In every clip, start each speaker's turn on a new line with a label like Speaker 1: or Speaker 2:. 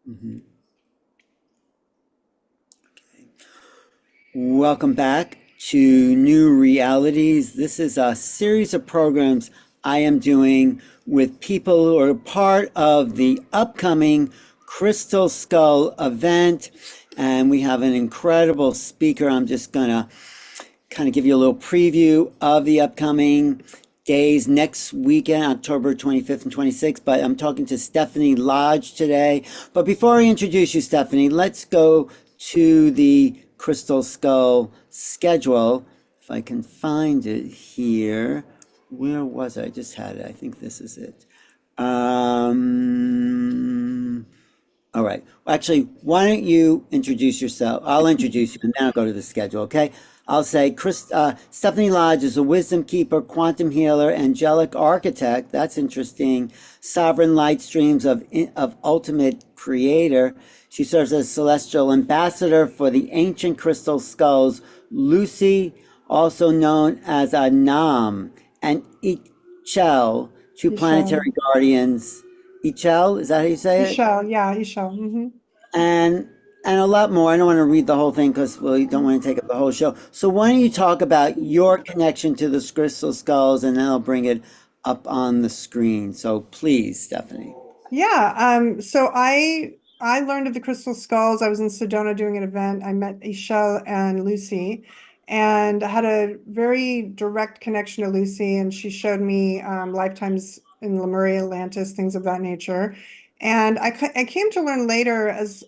Speaker 1: Mhm. Welcome back to New Realities. This is a series of programs I am doing with people who are part of the upcoming Crystal Skull event. And we have an incredible speaker. I'm just going to kind of give you a little preview of the upcoming days next weekend, October 25th and 26th. But I'm talking to Stephanie Lodge today. But before I introduce you, Stephanie, let's go to the Crystal Skull schedule. If I can find it here. Where was I? I just had it. I think this is it. All right. Well, actually, why don't you introduce yourself? I'll introduce you and then I'll go to the schedule, okay? I'll say Stephanie Lodge is a wisdom keeper, quantum healer, angelic architect. That's interesting. Sovereign light streams of ultimate creator. She serves as celestial ambassador for the ancient crystal skulls, Lucy, also known as Anam, and Ichel, two
Speaker 2: Ishel.
Speaker 1: planetary guardians. Ichel, is that how you say it?
Speaker 2: Ishel, yeah, Ishel.
Speaker 1: and and a lot more. I don't want to read the whole thing because we don't want to take up the whole show. So why don't you talk about your connection to the crystal skulls, and then I'll bring it up on the screen. So please, Stephanie.
Speaker 2: Yeah, so I learned of the crystal skulls. I was in Sedona doing an event. I met Ishel and Lucy, and I had a very direct connection to Lucy, and she showed me lifetimes in Lemuria, Atlantis, things of that nature. And I came to learn later as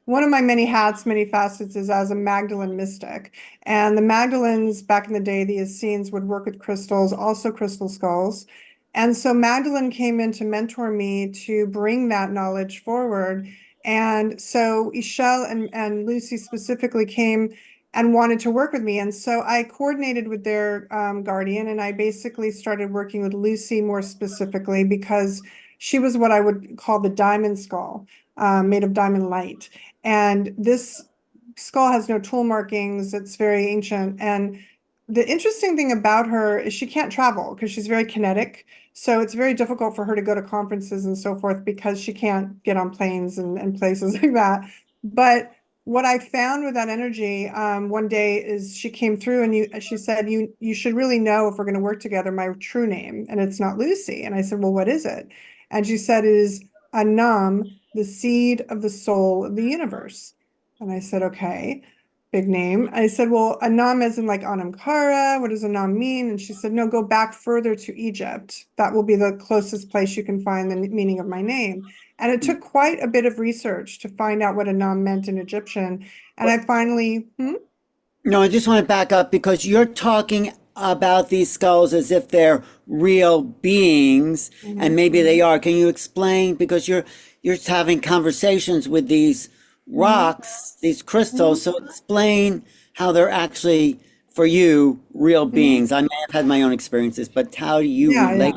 Speaker 2: one of my many hats, many facets is as a Magdalene mystic. And the Magdalens back in the day, the Essenes would work with crystals, also crystal skulls. And so Magdalene came in to mentor me to bring that knowledge forward. And so Ishel and Lucy specifically came and wanted to work with me. And so I coordinated with their guardian, and I basically started working with Lucy more specifically because she was what I would call the diamond skull, made of diamond light. And this skull has no tool markings. It's very ancient. And the interesting thing about her is she can't travel because she's very kinetic. So it's very difficult for her to go to conferences and so forth because she can't get on planes and places like that. But what I found with that energy one day is she came through and she said, you should really know if we're going to work together, my true name. And it's not Lucy. And I said, well, what is it? And she said, it is Anam, the seed of the soul of the universe. And I said, okay, big name. I said, well, Anam as in like Anamkara, what does Anam mean? And she said, no, go back further to Egypt. That will be the closest place you can find the meaning of my name. And it took quite a bit of research to find out what Anam meant in Egyptian. And I finally,
Speaker 1: No, I just want to back up because you're talking about these skulls as if they're real beings, and maybe they are. Can you explain? Because you're having conversations with these
Speaker 2: mhm,
Speaker 1: rocks, these crystals.
Speaker 2: mhm,
Speaker 1: So explain how they're actually for you real
Speaker 2: mhm.
Speaker 1: beings. I may have had my own experiences, but how do you
Speaker 2: Yeah,
Speaker 1: relate?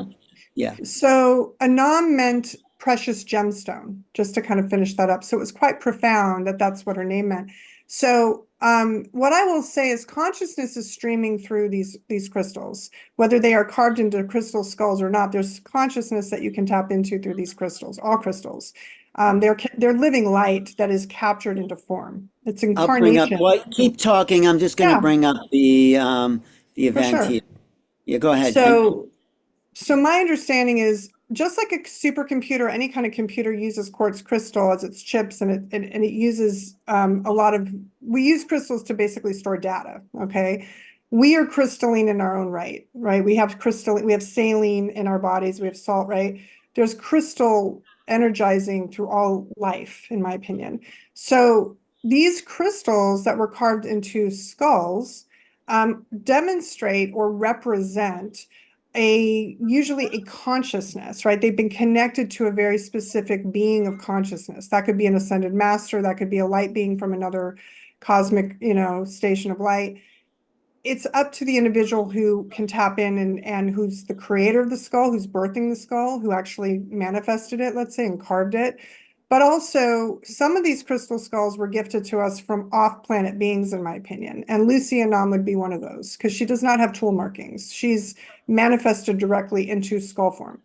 Speaker 2: yeah.
Speaker 1: Yeah.
Speaker 2: So Anam meant precious gemstone, just to kind of finish that up. So it was quite profound that that's what her name meant. So what I will say is consciousness is streaming through these crystals, whether they are carved into crystal skulls or not. There's consciousness that you can tap into through these crystals, all crystals. They're living light that is captured into form. It's
Speaker 1: I'll bring up
Speaker 2: incarnation.
Speaker 1: what keep talking. I'm just going to
Speaker 2: Yeah,
Speaker 1: bring up the
Speaker 2: for
Speaker 1: event here.
Speaker 2: sure.
Speaker 1: Yeah, go ahead. And
Speaker 2: So So my understanding is just like a supercomputer, any kind of computer uses quartz crystal as its chips, and it uses a lot of. We use crystals to basically store data. Okay, we are crystalline in our own right, right? We have crystalline, we have saline in our bodies, we have salt, right? There's crystal energizing through all life, in my opinion. So these crystals that were carved into skulls demonstrate or represent a usually a consciousness, right? They've been connected to a very specific being of consciousness. That could be an ascended master, that could be a light being from another cosmic, station of light. It's up to the individual who can tap in and who's the creator of the skull, who's birthing the skull, who actually manifested it, let's say, and carved it. But also, some of these crystal skulls were gifted to us from off-planet beings, in my opinion. And Lucy Anam would be one of those because she does not have tool markings. She's manifested directly into skull form.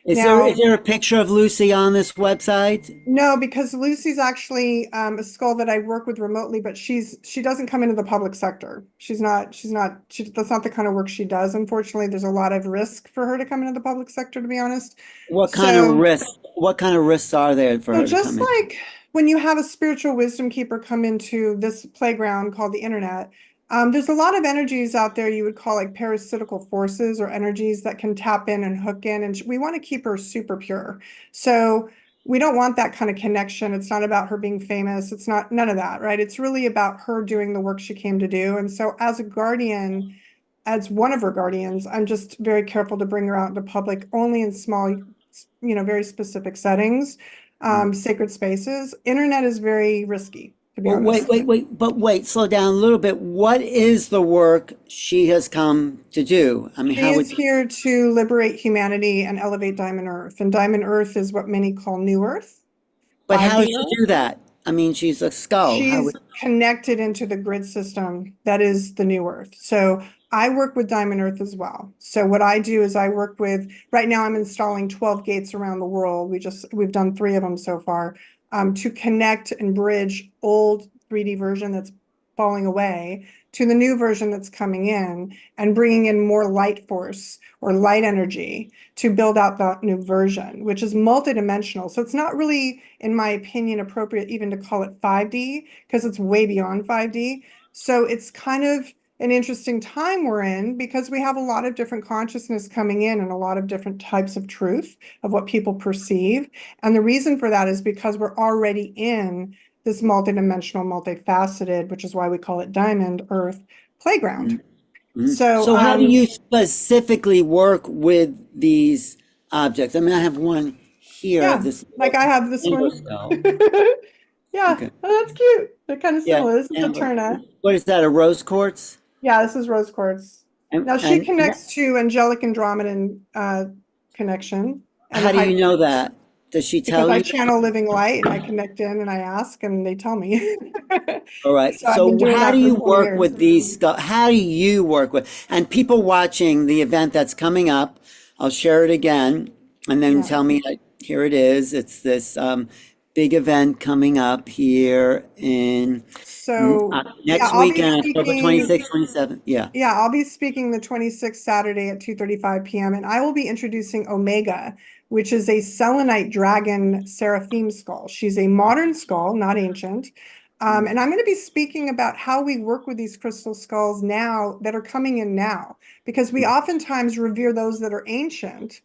Speaker 2: Now,
Speaker 1: is there a picture of Lucy on this website?
Speaker 2: no, because Lucy's actually a skull that I work with remotely, but she doesn't come into the public sector. That's not the kind of work she does. Unfortunately, there's a lot of risk for her to come into the public sector, to be honest.
Speaker 1: What kind of
Speaker 2: So
Speaker 1: risk? What kind of risks are there for
Speaker 2: So
Speaker 1: her to
Speaker 2: just
Speaker 1: come in?
Speaker 2: like when you have a spiritual wisdom keeper come into this playground called the internet, there's a lot of energies out there you would call like parasitical forces or energies that can tap in and hook in, and we want to keep her super pure. So we don't want that kind of connection. It's not about her being famous. It's not none of that, right? It's really about her doing the work she came to do. And so as a guardian, as one of her guardians, I'm just very careful to bring her out into public only in small, very specific settings, sacred spaces. Internet is very risky, to be
Speaker 1: Well,
Speaker 2: honest.
Speaker 1: but wait, slow down a little bit. What is the work she has come to do? I mean,
Speaker 2: She
Speaker 1: how would,
Speaker 2: is here to liberate humanity and elevate Diamond Earth. And Diamond Earth is what many call New Earth,
Speaker 1: but how does
Speaker 2: 5D
Speaker 1: she
Speaker 2: Earth.
Speaker 1: do that? I mean, she's a skull. How would,
Speaker 2: She's connected into the grid system that is the New Earth. So I work with Diamond Earth as well. So what I do is I work with, right now I'm installing 12 gates around the world. We've done 3 of them so far, to connect and bridge old 3D version that's falling away to the new version that's coming in, and bringing in more light force or light energy to build out that new version, which is multidimensional. So it's not really, in my opinion, appropriate even to call it 5D, because it's way beyond 5D. So it's kind of an interesting time we're in, because we have a lot of different consciousness coming in and a lot of different types of truth of what people perceive. And the reason for that is because we're already in this multidimensional, multifaceted, which is why we call it Diamond Earth playground. So,
Speaker 1: so how do you specifically work with these objects? I mean, I have one here of
Speaker 2: yeah,
Speaker 1: this
Speaker 2: like I have this
Speaker 1: amber
Speaker 2: one.
Speaker 1: skull.
Speaker 2: Yeah,
Speaker 1: Okay.
Speaker 2: oh, that's cute. They're kind of
Speaker 1: Yeah.
Speaker 2: similar. This is a
Speaker 1: Amber.
Speaker 2: Turna.
Speaker 1: What is that? A rose quartz?
Speaker 2: Yeah, this is rose quartz. Now she
Speaker 1: And
Speaker 2: connects to angelic Andromedan connection and the
Speaker 1: how do
Speaker 2: high
Speaker 1: you know that? Does she
Speaker 2: because
Speaker 1: tell
Speaker 2: I
Speaker 1: you?
Speaker 2: channel living light and I connect in and I ask and they tell me.
Speaker 1: All right.
Speaker 2: So I've been
Speaker 1: So
Speaker 2: doing
Speaker 1: how do
Speaker 2: that for
Speaker 1: you
Speaker 2: 20
Speaker 1: work
Speaker 2: years.
Speaker 1: with these how do you work with and people watching the event that's coming up, I'll share it again and then
Speaker 2: Yeah.
Speaker 1: tell me here it is. It's this big event coming up here in
Speaker 2: So yeah,
Speaker 1: next weekend, October 26th, 27th. Yeah.
Speaker 2: I'll be speaking the 26th Saturday at 2:35 p.m. and I will be introducing Omega, which is a selenite dragon seraphim skull. She's a modern skull, not ancient. And I'm going to be speaking about how we work with these crystal skulls now that are coming in now, because we oftentimes revere those that are ancient,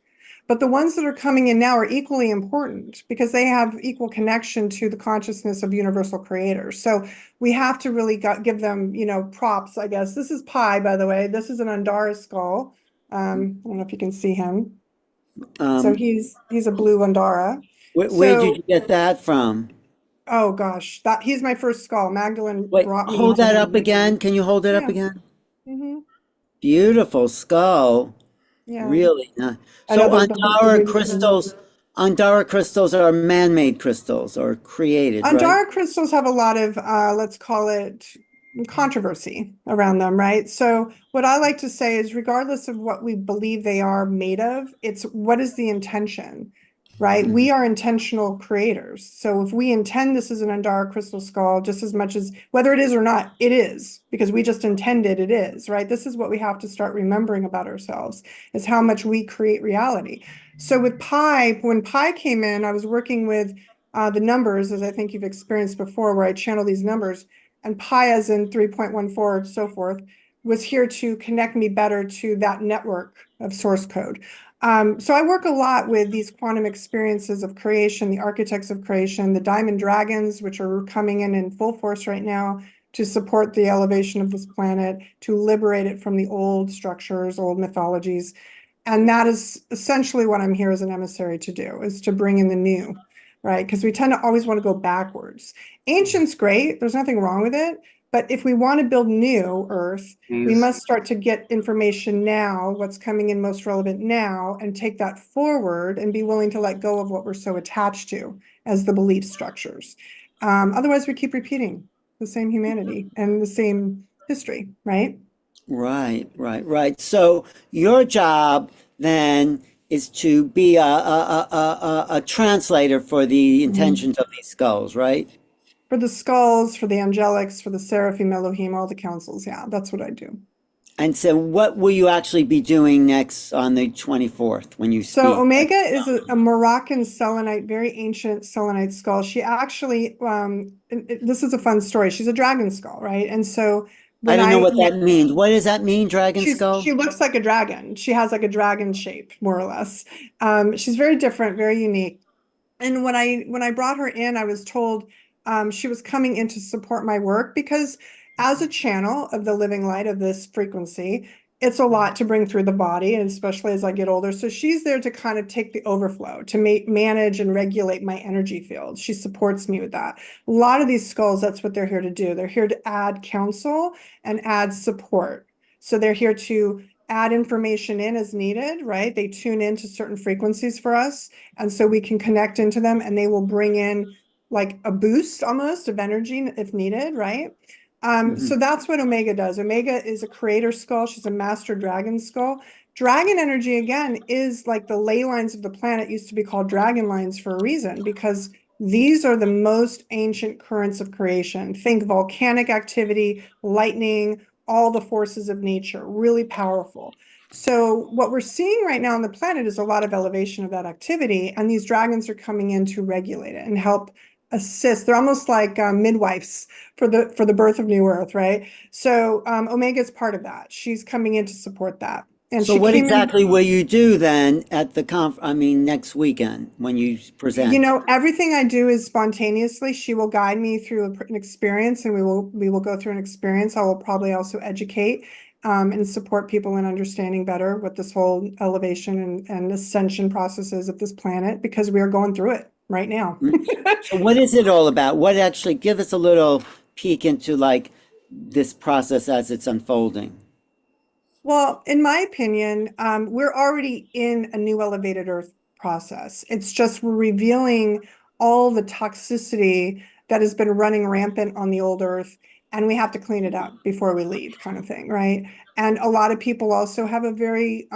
Speaker 2: but the ones that are coming in now are equally important because they have equal connection to the consciousness of universal creators. So we have to really give them, props, I guess. This is Pi, by the way. This is an Andara skull. I don't know if you can see him. So
Speaker 1: Um,
Speaker 2: he's a blue Andara.
Speaker 1: where did
Speaker 2: So,
Speaker 1: you get that from?
Speaker 2: oh gosh, he's my first skull. Magdalene
Speaker 1: Wait,
Speaker 2: brought me
Speaker 1: hold
Speaker 2: to
Speaker 1: that up
Speaker 2: him.
Speaker 1: again. Can you hold it up
Speaker 2: Yeah.
Speaker 1: again?
Speaker 2: hmm
Speaker 1: Beautiful skull.
Speaker 2: Yeah.
Speaker 1: Really nice.
Speaker 2: I know
Speaker 1: So
Speaker 2: the baby's
Speaker 1: Andara crystals are man-made crystals or created, right?
Speaker 2: Andara crystals have a lot of, let's call it controversy around them, right? So what I like to say is regardless of what we believe they are made of, it's what is the intention, right? We are intentional creators. So if we intend this is an Andara crystal skull, just as much as whether it is or not, it is because we just intended it is, right? This is what we have to start remembering about ourselves is how much we create reality. So with Pi, when Pi came in, I was working with the numbers, as I think you've experienced before, where I channel these numbers, and Pi as in 3.14, so forth, was here to connect me better to that network of source code. So I work a lot with these quantum experiences of creation, the architects of creation, the diamond dragons, which are coming in full force right now to support the elevation of this planet, to liberate it from the old structures, old mythologies. And that is essentially what I'm here as an emissary to do, is to bring in the new, right? Because we tend to always want to go backwards. Ancient's great, there's nothing wrong with it. But if we want to build new Earth, we must start to get information now, what's coming in most relevant now, and take that forward and be willing to let go of what we're so attached to as the belief structures. Otherwise, we keep repeating the same humanity and the same history, right?
Speaker 1: Right. So your job then is to be a translator for the
Speaker 2: Mhm.
Speaker 1: intentions of these skulls, right?
Speaker 2: For the skulls, for the angelics, for the seraphim, Elohim, all the councils. Yeah, that's what I do.
Speaker 1: And so, what will you actually be doing next on the 24th when you
Speaker 2: So
Speaker 1: speak?
Speaker 2: Omega is a Moroccan selenite, very ancient selenite skull. She actually, this is a fun story. She's a dragon skull, right? And so
Speaker 1: I
Speaker 2: when
Speaker 1: don't know
Speaker 2: I
Speaker 1: what that means. What does that mean, Dragon
Speaker 2: she
Speaker 1: Skull?
Speaker 2: looks like a dragon. She has like a dragon shape, more or less. She's very different, very unique. And when I brought her in, I was told she was coming in to support my work because as a channel of the living light of this frequency, it's a lot to bring through the body, and especially as I get older. So she's there to kind of take the overflow, to manage and regulate my energy field. She supports me with that. A lot of these skulls, that's what they're here to do. They're here to add counsel and add support. So they're here to add information in as needed, right? They tune into certain frequencies for us. And so we can connect into them and they will bring in like a boost almost of energy if needed, right? So
Speaker 1: Mhm.
Speaker 2: that's what Omega does. Omega is a creator skull. She's a master dragon skull. Dragon energy, again, is like the ley lines of the planet used to be called dragon lines for a reason, because these are the most ancient currents of creation. Think volcanic activity, lightning, all the forces of nature, really powerful. So what we're seeing right now on the planet is a lot of elevation of that activity, and these dragons are coming in to regulate it and help assist. They're almost like midwives for the birth of New Earth, right? So Omega is part of that. She's coming in to support that, and
Speaker 1: So,
Speaker 2: she
Speaker 1: what
Speaker 2: came in.
Speaker 1: exactly will you do then at the I mean, next weekend when you present?
Speaker 2: Everything I do is spontaneously. She will guide me through an experience, and we will go through an experience. I will probably also educate and support people in understanding better what this whole elevation and ascension process is of this planet, because we are going through it right now.
Speaker 1: So, what is it all about? What actually give us a little peek into like this process as it's unfolding?
Speaker 2: Well, in my opinion, we're already in a new elevated Earth process. It's just we're revealing all the toxicity that has been running rampant on the old Earth, and we have to clean it up before we leave, kind of thing, right? And a lot of people also have a very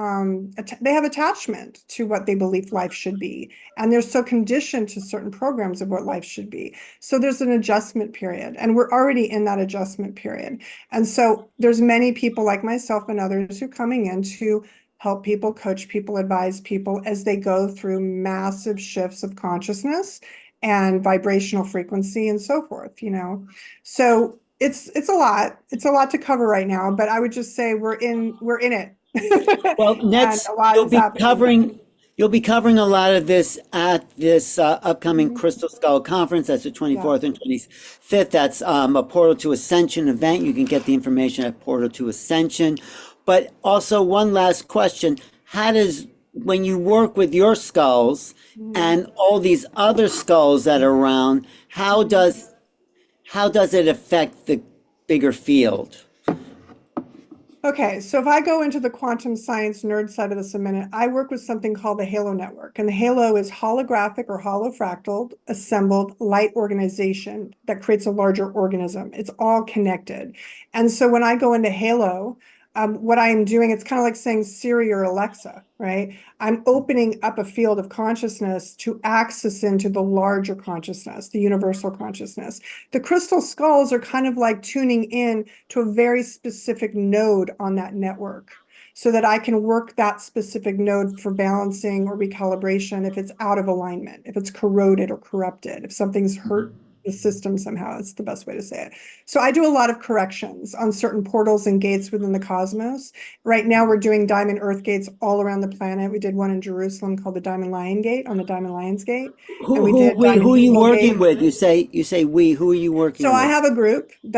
Speaker 2: they have attachment to what they believe life should be, and they're so conditioned to certain programs of what life should be. So there's an adjustment period, and we're already in that adjustment period. And so there's many people like myself and others who are coming in to help people, coach people, advise people as they go through massive shifts of consciousness and vibrational frequency and so forth. So it's a lot. It's a lot to cover right now, but I would just say we're in it.
Speaker 1: Well,
Speaker 2: And
Speaker 1: next
Speaker 2: a lot is happening.
Speaker 1: you'll be covering a lot of this at this upcoming
Speaker 2: Mhm.
Speaker 1: Crystal Skull Conference. That's the
Speaker 2: Yeah.
Speaker 1: 24th and 25th. That's a Portal to Ascension event. You can get the information at Portal to Ascension. But also, one last question: how does when you work with your skulls
Speaker 2: Mhm.
Speaker 1: and all these other skulls that are around,
Speaker 2: Mhm.
Speaker 1: how does it affect the bigger field?
Speaker 2: Okay, so if I go into the quantum science nerd side of this a minute, I work with something called the Halo Network. And the Halo is holographic or holofractal assembled light organization that creates a larger organism. It's all connected. And so when I go into Halo, what I am doing, it's kind of like saying Siri or Alexa, right? I'm opening up a field of consciousness to access into the larger consciousness, the universal consciousness. The crystal skulls are kind of like tuning in to a very specific node on that network so that I can work that specific node for balancing or recalibration if it's out of alignment, if it's corroded or corrupted, if something's hurt the system somehow. That's the best way to say it. So I do a lot of corrections on certain portals and gates within the cosmos. Right now we're doing diamond earth gates all around the planet. We did one in Jerusalem called the Diamond Lion Gate on the Diamond Lion's Gate. And we did
Speaker 1: Who
Speaker 2: Diamond
Speaker 1: are you
Speaker 2: Eagle
Speaker 1: working
Speaker 2: Gate.
Speaker 1: with? You say we. Who are you
Speaker 2: So
Speaker 1: working
Speaker 2: I
Speaker 1: with?
Speaker 2: have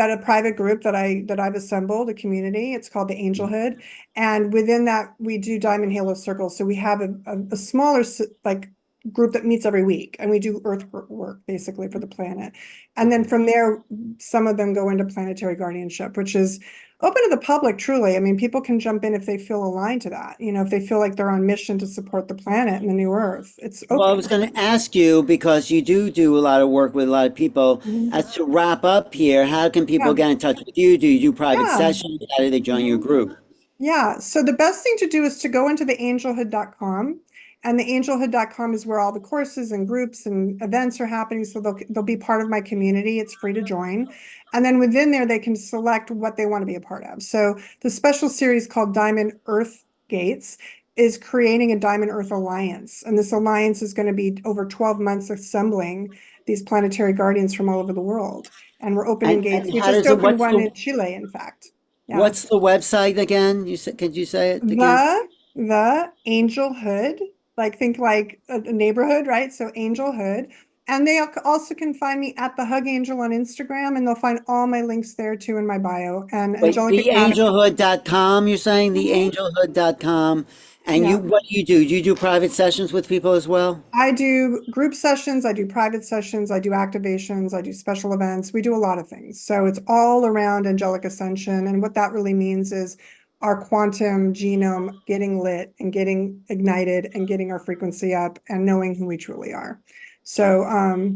Speaker 2: a private group that I've assembled, a community. It's called the Angelhood, and within that we do Diamond Halo Circles. So we have a smaller like group that meets every week, and we do Earth work basically for the planet. And then from there, some of them go into planetary guardianship, which is open to the public. Truly, I mean, people can jump in if they feel aligned to that. If they feel like they're on mission to support the planet and the new Earth, it's
Speaker 1: Well, I was
Speaker 2: open.
Speaker 1: going to ask you because you do a lot of work with a lot of people.
Speaker 2: Mhm.
Speaker 1: As to wrap up here, how can people
Speaker 2: Yeah,
Speaker 1: get in touch with you? Do you do private
Speaker 2: yeah.
Speaker 1: sessions? How do they join your
Speaker 2: Mhm.
Speaker 1: group?
Speaker 2: Yeah, so the best thing to do is to go into the angelhood.com And the angelhood.com is where all the courses and groups and events are happening. So they'll be part of my community. It's free to join. And then within there, they can select what they want to be a part of. So the special series called Diamond Earth Gates is creating a Diamond Earth Alliance. And this alliance is going to be over 12 months assembling these planetary guardians from all over the world. And we're opening gates.
Speaker 1: And
Speaker 2: We
Speaker 1: how
Speaker 2: just
Speaker 1: does it,
Speaker 2: opened one in Chile, in fact. Yeah.
Speaker 1: what's the website again? Could you say it again?
Speaker 2: The Angelhood, like think like a neighborhood, right? So Angelhood. And they also can find me at the Hug Angel on Instagram, and they'll find all my links there too in my bio. And
Speaker 1: Wait,
Speaker 2: Angelic Academy.
Speaker 1: theangelhood.com, you're saying
Speaker 2: Mhm.
Speaker 1: theangelhood.com. And
Speaker 2: Yeah.
Speaker 1: what do you do? Do you do private sessions with people as well?
Speaker 2: I do group sessions, I do private sessions, I do activations, I do special events. We do a lot of things. So it's all around angelic ascension. And what that really means is our quantum genome getting lit and getting ignited and getting our frequency up and knowing who we truly are. So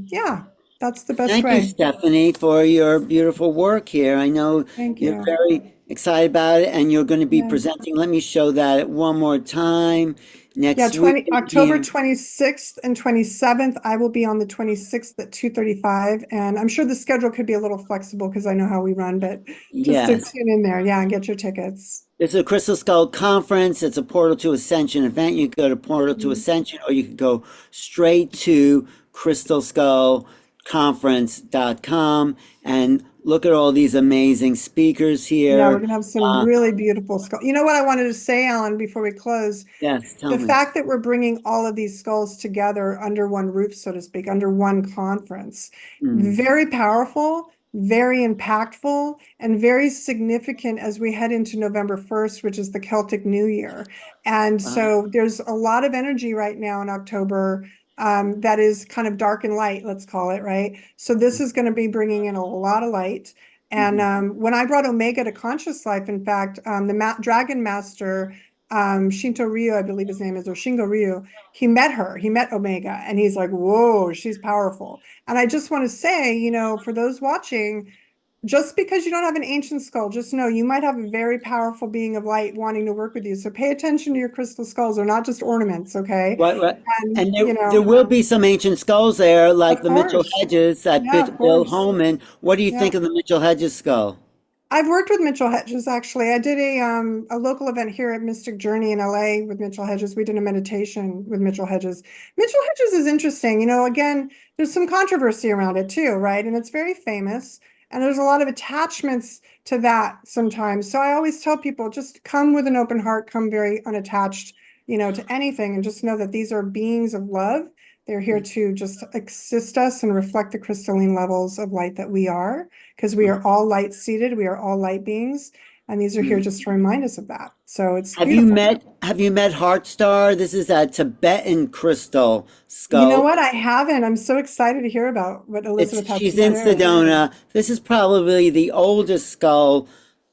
Speaker 2: yeah, that's the best
Speaker 1: Thank you,
Speaker 2: way.
Speaker 1: Stephanie, for your beautiful work here. I know
Speaker 2: Thank
Speaker 1: you're
Speaker 2: you.
Speaker 1: very excited about it, and you're going to be
Speaker 2: Yeah.
Speaker 1: presenting. Let me show that one more time.
Speaker 2: Yeah,
Speaker 1: Next week, it'll
Speaker 2: October
Speaker 1: be,
Speaker 2: 26th and 27th. I will be on the 26th at 2:35. And I'm sure the schedule could be a little flexible because I know how we run, but just to
Speaker 1: yes.
Speaker 2: tune in there. Yeah, and get your tickets.
Speaker 1: It's a Crystal Skull Conference. It's a Portal to Ascension event. You can go to Portal to
Speaker 2: Mhm.
Speaker 1: Ascension, or you can go straight to crystalskullconference.com and look at all these amazing speakers
Speaker 2: Yeah, we're
Speaker 1: here.
Speaker 2: gonna have some
Speaker 1: Uh,
Speaker 2: really beautiful skulls. You know what I wanted to say, Alan, before we close?
Speaker 1: yes, tell
Speaker 2: The
Speaker 1: me.
Speaker 2: fact that we're bringing all of these skulls together under one roof, so to speak, under one conference,
Speaker 1: Mm,
Speaker 2: very powerful, very impactful, and very significant as we head into November 1st, which is the Celtic New Year. And
Speaker 1: wow.
Speaker 2: so there's a lot of energy right now in October that is kind of dark and light, let's call it, right? So this is going to be bringing in a lot of light. And
Speaker 1: Mhm.
Speaker 2: when I brought Omega to conscious life, in fact, the Dragon Master, Shinto Ryu, I believe his name is, or Shingo Ryu, he met her, he met Omega, and he's like, whoa, she's powerful. And I just want to say, for those watching, just because you don't have an ancient skull, just know you might have a very powerful being of light wanting to work with you. So pay attention to your crystal skulls. They're not just ornaments, okay?
Speaker 1: What?
Speaker 2: And,
Speaker 1: And there will be some ancient skulls there, like
Speaker 2: of
Speaker 1: the Mitchell
Speaker 2: course.
Speaker 1: Hedges that
Speaker 2: Yeah, of
Speaker 1: Bill
Speaker 2: course.
Speaker 1: Holman. What do you
Speaker 2: Yeah.
Speaker 1: think of the Mitchell Hedges skull?
Speaker 2: I've worked with Mitchell Hedges actually. I did a local event here at Mystic Journey in LA with Mitchell Hedges. We did a meditation with Mitchell Hedges. Mitchell Hedges is interesting. Again, there's some controversy around it too, right? And it's very famous. And there's a lot of attachments to that sometimes. So I always tell people just come with an open heart, come very unattached, to anything, and just know that these are beings of love. They're here to just assist us and reflect the crystalline levels of light that we are, because we are all light seated, we are all light beings, and these are here just to remind us of that. So it's beautiful.
Speaker 1: Have you met Heartstar? This is a Tibetan crystal
Speaker 2: You know
Speaker 1: skull.
Speaker 2: what? I haven't. I'm so excited to hear about what Elizabeth has
Speaker 1: She's
Speaker 2: to
Speaker 1: in
Speaker 2: share.
Speaker 1: Sedona. This is probably the oldest skull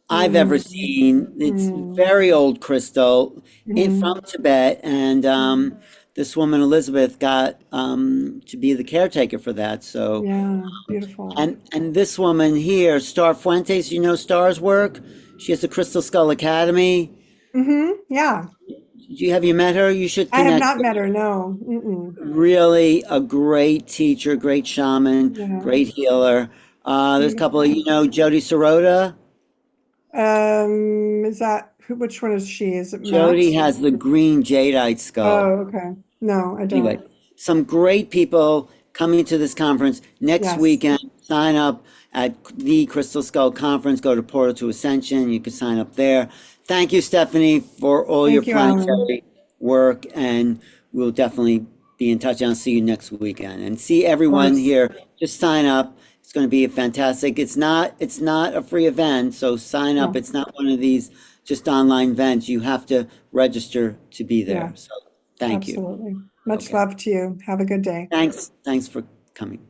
Speaker 1: I've ever
Speaker 2: Mm,
Speaker 1: seen. It's
Speaker 2: mm,
Speaker 1: very old crystal in
Speaker 2: mm,
Speaker 1: from Tibet, and
Speaker 2: mm.
Speaker 1: this woman Elizabeth got to be the caretaker for that. So,
Speaker 2: Yeah, beautiful.
Speaker 1: and this woman here, Star Fuentes, you know Star's work. She has the Crystal Skull Academy.
Speaker 2: Yeah.
Speaker 1: Have you met her? You should
Speaker 2: I have
Speaker 1: connect.
Speaker 2: not met her, no. Mm-mm.
Speaker 1: Really a great teacher, great shaman,
Speaker 2: Yeah,
Speaker 1: great healer. There's a couple of,
Speaker 2: beautiful.
Speaker 1: Jody Sirota.
Speaker 2: Is that which one is she? Is it
Speaker 1: Jody
Speaker 2: Max?
Speaker 1: has the green jadeite skull.
Speaker 2: Oh, okay. No, I
Speaker 1: Anyway,
Speaker 2: don't.
Speaker 1: some great people coming to this conference next
Speaker 2: Yes.
Speaker 1: weekend. Sign up at the Crystal Skull Conference. Go to Portal to Ascension. You can sign up there. Thank you, Stephanie, for all your
Speaker 2: Thank you, Alan.
Speaker 1: planetary work, and we'll definitely be in touch. I'll see you next weekend, and see
Speaker 2: Of
Speaker 1: everyone
Speaker 2: course.
Speaker 1: here. Just sign up. It's going to be a fantastic. It's not a free event, so sign up.
Speaker 2: No.
Speaker 1: It's not one of these just online events. You have to register to be
Speaker 2: Yeah,
Speaker 1: there. So thank you.
Speaker 2: absolutely. Much
Speaker 1: Okay.
Speaker 2: love to you. Have a good day.
Speaker 1: Thanks for coming.